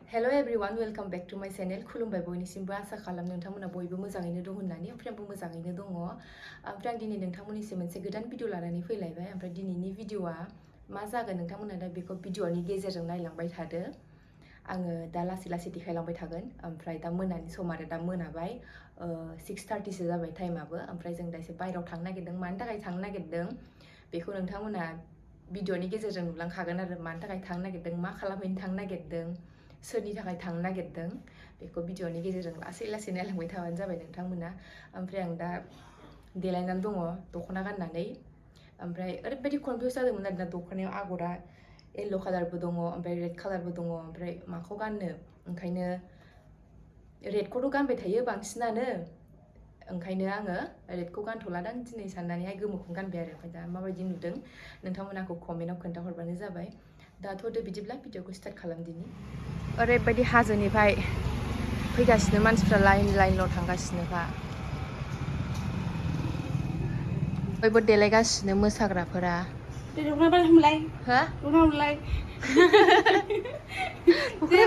Hello everyone, welcome back to my channel. खुलुमबाय बयनिसिमबो आसा खालाम नोंथांमोना बयबो मोजाङैनो दं होननानै ओमफ्राय आंबो मोजाङैनो दङ। ओमफ्राय आं दिनै नोंथांमोननिसिम मोनसे गोदान भिडिअ लानानै फैलायबाय। ओमफ्राय दिनैनि भिडिअआ मा जागोन नोंथांमोना दा बेखौ भिडिअनि गेजेरजों नायलांबाय थादो। आङो दा लासै लासै देखायलांबाय थागोन। ओमफ्राय दा मोनानि सम आरो दा मोनाबाय 6:30 सो जाबाय टाइमाबो। ओमफ्राय जों दा एसे बायरायाव थांनो नागिरदों। मानि थाखाय थांनो नागिरदों बेखौ नोंथांमोना भिडिअनि गेजेरजों नुलांखागोन आरो मानि थाखाय थांनो नागिरदों, मा खालामहैनो थांनो नागिरदों, सोरनि थाखाय थांनो नागिरदों बेखौ भिडिअनि गेजेरजों लासै लासै नायलांबाय थाबानो जाबाय नोंथांमोना। ओमफ्राय आं दा देलायनानै दङ दख'ना गाननानै। ओमफ्राय ओरैबायदि कनफिउस जादोंमोन आरोना दख'नायाव आगरा येल्ल' कालारबो दङ ओमफ्राय रेड कालारबो दङ। ओमफ्राय माखौ गाननो ओंखायनो रेडखौथ' गानबाय थायो बांसिनानो, ओंखायनो आङो रेडखौ गानथ'लादां दिनै साननानैहाय गोमोखौनो गानबाय आरो। ओमफ्राय दा माबायदि नुदों नोंथांमोनाखौ कमेन्टआव खोन्थाहरबानो जाबाय। दाथ' बिदिब्ला भिडिअखौ स्टार्ट खालामदिनि। ओरैबायदि हाजोनिफ्राय फैगासिनो मानसिफ्रा लाइनल' थांगासिनोखा। बयबो देलायगासिनो मोसाग्राफोरा। दख'ना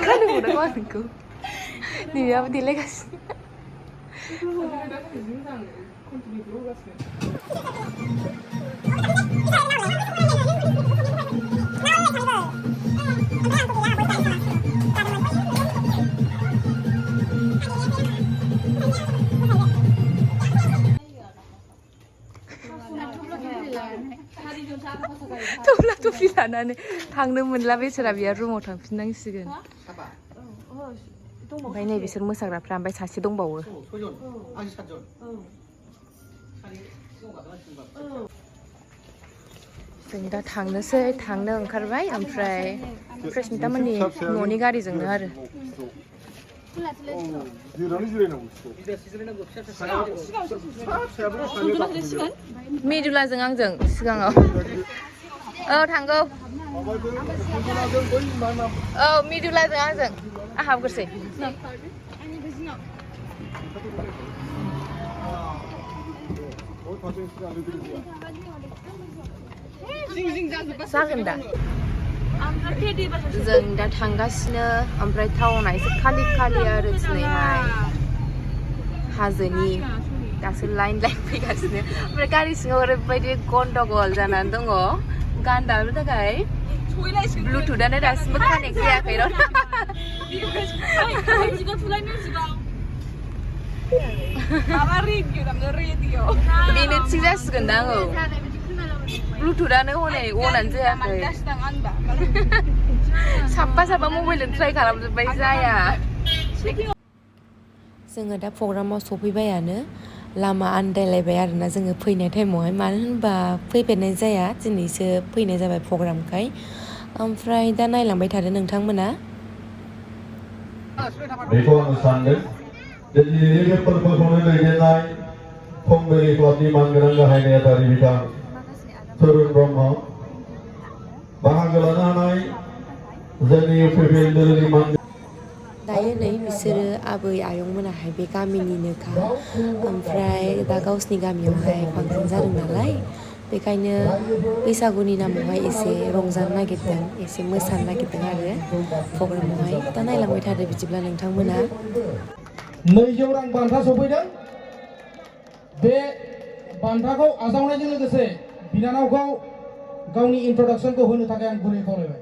गाननो मोनाखौ आं नोंखौ नैयाबो देलायगासिनो। थफ्ला थफ्लि लानानै थांनो मोनला बेसारा बिया रुमाव थांफिननांसिगोन। ओमफ्राय नै बिसोर मोसाग्राफ्रा ओमफ्राय सासे दंबावो। जों दा थांनो ओंखारबाय। ओमफ्राय फ्रेसमितामोननि न'नि गारिजोंनो आरो। मिदुलाजों आंजों सिगाङाव थांगौ। मिदुलाजों आंजों हाबग्रोसै। जागोन दा जों दा थांगासिनो। ओमफ्राय टाउना एसे खालि आरो दिनैहाय हाजोनि दासो लाइन फैगासिनो। ओमफ्राय गारि सिङाव ओरैबायदि गन्डगल जानानै दङ गान दामनो थाखाय ब्लुटुथआनो दासिमबो कानेक्ट जायाखै र'। बेनो थिग जासिगोनदां। औ ब्लुटुथआनो हनै अनानो जायाखै। साफा मबाइलजों ट्राइ खालामजोब्बाय जाया। जोङो दा प्रग्रामाव सफैबायानो। लामा आन्दायलायबाय आरोना जोङो फैनाय टाइमावहाय, मानो होनबा फैफेरनाय जाया, दिनैसो फैनाय जाबाय प्रग्रामखाय। ओमफ्राय दा नायलांबाय थादो नोंथांमोना। बेखौ आङो सानदों जे दिनैनि बे फोरबोखौनो दैदेननाय फुंबिलि क्लाबनि मानगोनां गाहाय नेहाथारि बिथां तरुन ब्रह्म, बाहागो लानो हानाय जोंनि इउपिपिएल मान। दायो नै बिसोरो आबै आयंमोनाहाय बे गामिनिनोखा। ओमफ्राय दा गावसिनि गामियावहाय फांसन जादों नालाय, बेखायनो बैसागुनि नामावहाय एसे रंजानो नागिरदों, एसे मोसानो नागिरदों आरो प्रग्रामावहाय। दा नायलांबाय थादो बिदिब्ला नोंथांमोना। 200 रां बान्था सफैदों। बे बान्थाखौ आजावनायजों लोगोसे बिनानावखौ गावनि इन्ट्रडाक्सनखौ होनो थाखाय आं गुरै खावलायबाय।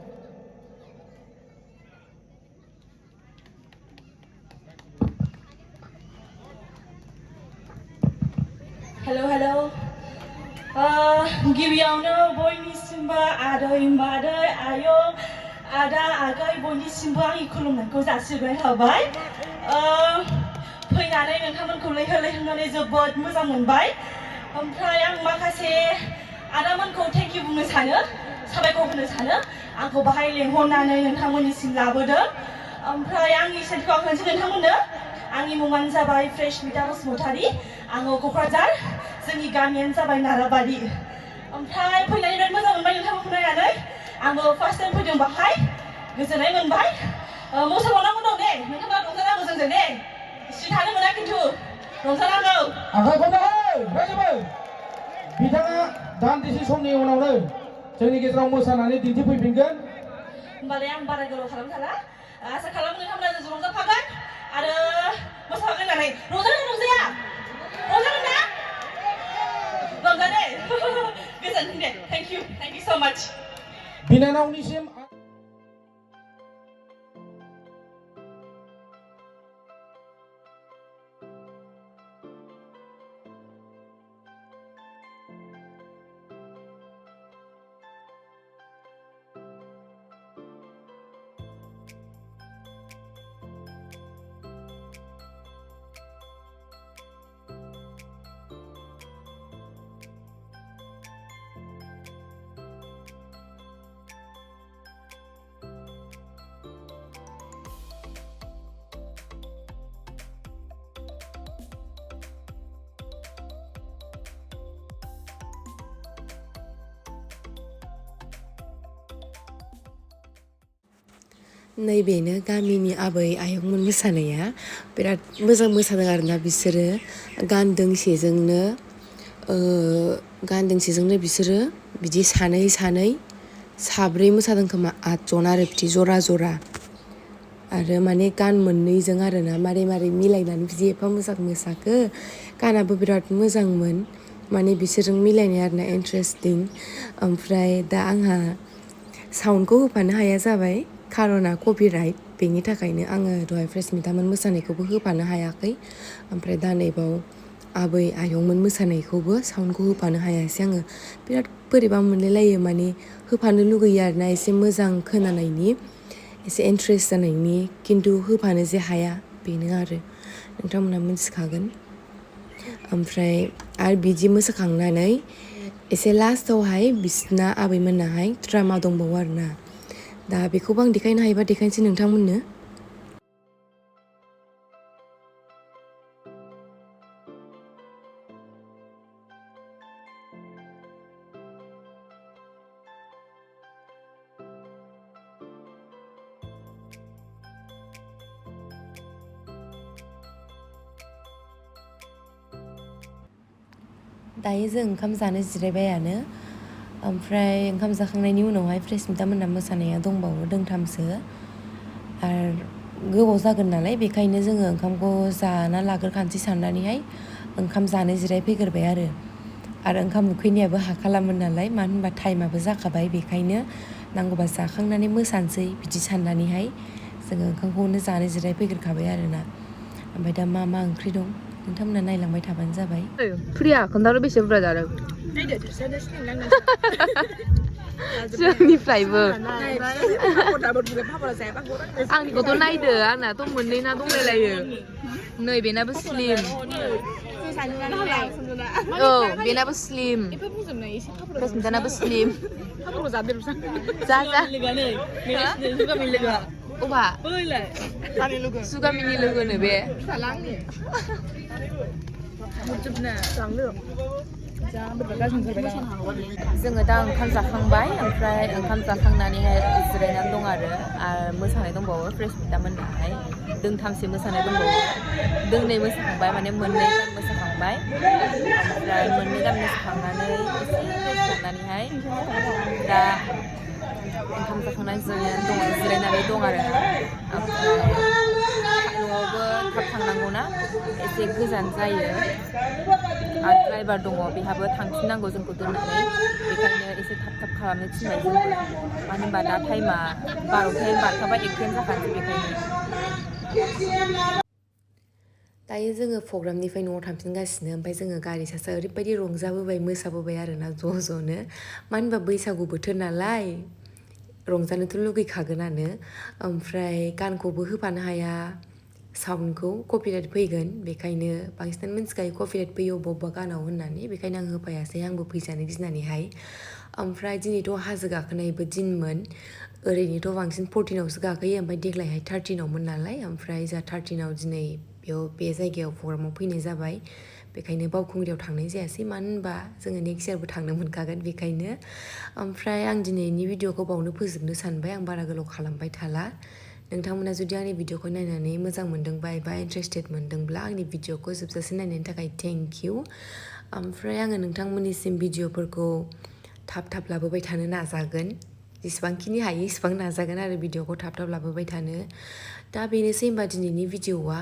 हेलो गिबियावनो बयनिसिमबो आदै मादै आयं आदा आगै बयनिसिमबो आंनि खुलुमनायखौ जासिबाय थाबाय। फैनानै नोंथांमोनखौ लैहोरनानै जोबोद मोजां मोनबाय। ओमफ्राय आं माखासे आदामोनखौ थेंक इउ बुंनो सानो, साबायखर होनो सानो, आंखौ बाहाय लेंहरनानै नोंथांमोननिसिम लाबोदों। ओमफ्राय आंनि सेलखौ आं होनोसै नोंथांमोननो। आंनि मुङानो जाबाय फ्रेसमिता बसुमतारी, आङो क'क्राझार, जोंनि गामियानो जाबाय नाराबारि। ओमफ्राय फैनानै बिराद मोजां मोनबाय नोंथांमोनखौ नायनानै। आंबो फार्स्ट टाइम फैदों बाहाय, गोजोननाय मोनबाय। मोसाबावनांगौ दं दे, नोंथांमोना रंजानांगौ जोंजों दे, सिरि थानो मोना खिन्थु रंजानांगौ। आखाइखौ दाहो रायजोबो। बिथाङा दान्दिसे समनि उनावनो जोंनि गेजेराव मोसानानै दिन्थिफैफिनगोन। होमबालाय आं बारा गोलाव खालामथारा, आसा खालामो नोंथांमोना बिनानावनिसिम नैबेनो गामिनि आबै आयंमोन मोसानाया बिराद मोजां मोसादों आरोना बिसोरो गान बिसोरो बिदि सानै साब्रै मोसादों खोमा 8 जन आरो बिदि जरा आरो माने गान मोननैजों आरोना मारै मिलायनानै बिदि एफा मोजां मोसाखो गानाबो बिराद मोजांमोन माने बिसोरजों मिलायनाय आरोना इन्ट्रेस्टिं ओमफ्राय दा आंहा साउन्डखौ होफानो हाया जाबाय खारना कपिराइट बेनि थाखायनो आङो दहाय फ्रेसमितामोन मोसानायखौबो होफानो हायाखै ओमफ्राय दा नैबाव आबै आयंमोन मोसानायखौबो साउन्डखौ होफानो हायासै आङो बिराद बोरैबा मोनलायलायो माने होफानो लुगैयो आरोना एसे मोजां खोनानायनि एसे इन्ट्रेस्ट जानायनि खिन्थु होफानो जे हाया बेनो आरो नोंथांमोना मिथिखागोन ओमफ्राय आरो बिदि मोसाखांनानै एसे लास्टावहाय बिसिना आबैमोनाहाय ड्रामा दंबावो आरोना दा बेखौबो आं देखायनो हायोबा देखायनोसै नोंथांमोननो दायो जों ओंखाम जानो जिरायबायानो ओमफ्राय ओंखाम जाखांनायनि उनावहाय फ्रेसमितामोनना मोसानाया दंबावो दोंथामसो आरो गोबाव जागोन नालाय बेखायनो जोङो ओंखामखौ जाना लाग्रोखानोसै साननानैहाय ओंखाम जानो जिरायफैग्रोबाय आरो ओंखाम उखैनायाबो हाखालामोन नालाय मानो होनबा टाइमाबो जाखाबाय बेखायनो नांगौबा जाखांनानै मोसानोसै बिदि साननानैहाय जोङो ओंखामखौनो जानो जिरायफैग्रोखाबाय आरोना ओमफ्राय दा मा ओंख्रि दं नोंथांमोना नायलांबाय थाबानो जाबाय प्रिया खोन्थारो बेसे बुरजा जादों जोंनिफ्रायबो आंनिखौथ' नायदो आंनाथ' मोननै ना दंलायलायो नै बेनाबो स्लिम औ बेनाबो स्लिम फ्रेसमितानाबो स्लिम जा अबा सुगामिनि लोगोनो बे जोङो दा ओंखाम जाखांबाय ओमफ्राय ओंखाम जाखांनानैहाय जिरायनानै दं आरो मोसानाय दंबावो फ्रेसमितामोननाहाय दोंथामसे मोसानाय दंबावो दोंनै मोसाखांबाय माने मोननै गान मोसाखांबाय ओमफ्राय मोननै गान मोसाखांनानै एसे मोसानानैहाय दा ओंखाम जाखांनानै जिरायनानै दं आरो ओमफ्राय न'आवबो थाब थांनांगौना एसे गोजान जायो आरो ड्राइभार दङ बेहाबो थांफिननांगौ जोंखौ दोननानै बेखायनो एसे थाब खालामनो थिनबाय जोंबो मानो होनबा दा टाइमा 12 बारखाबाय 1 जाखानोसै बेखायनो दायो जोङो प्रग्रामनिफ्राय न'आव थांफिनगासिनो ओमफ्राय जोङो गारि सा ओरैबायदि रंजाबोबाय मोसाबोबाय आरोना ज'नो मानो होनबा बैसागु बोथोर नालाय रंजानोथ' लुगैखागोनानो ओमफ्राय गानखौबो होफानो हाया साउन्डखौ कपिराइट फैगोन बेखायनो बांसिनानो मिथिखायो कपिराइट फैयो अबेबा गानाव होननानै बेखायनो आं होफायासै आंबो फैसानो गिनानैहाय ओमफ्राय दिनैथ' हाजो गाखोनायबो दिनमोन ओरैनोथ' बांसिन 14आवसो गाखोयो ओमफ्राय देग्लायहाय 13आवमोन नालाय ओमफ्राय जोंहा 13आव दिनै बे जायगायाव प्रग्रामाव फैनाय जाबाय बेखायनो बावखुंग्रियाव थांनाय जायासै मानो होनबा जोङो नेक्स्ट इयारबो थांनो मोनखागोन बेखायनो ओमफ्राय आं दिनैनि भिडिअखौ बावनो फोजोबनो सानबाय आं बारा गोलाव खालामबाय थाला नोंथांमोना जुदि आंनि भिडिअखौ नायनानै मोजां मोनदोंबा एबा इन्ट्रेस्टेड मोनदोंब्ला आंनि भिडिअखौ जोबजासे नायनायनि थाखाय थेंक इउ ओमफ्राय आङो नोंथांमोननिसिम भिडिअफोरखौ थाब लाबोबाय थानो नाजागोन जेसेबांखिनि हायो इसेबां नाजागोन आरो भिडिअखौ थाब लाबोबाय थानो दा बेनोसै होनबा दिनैनि भिडिअआ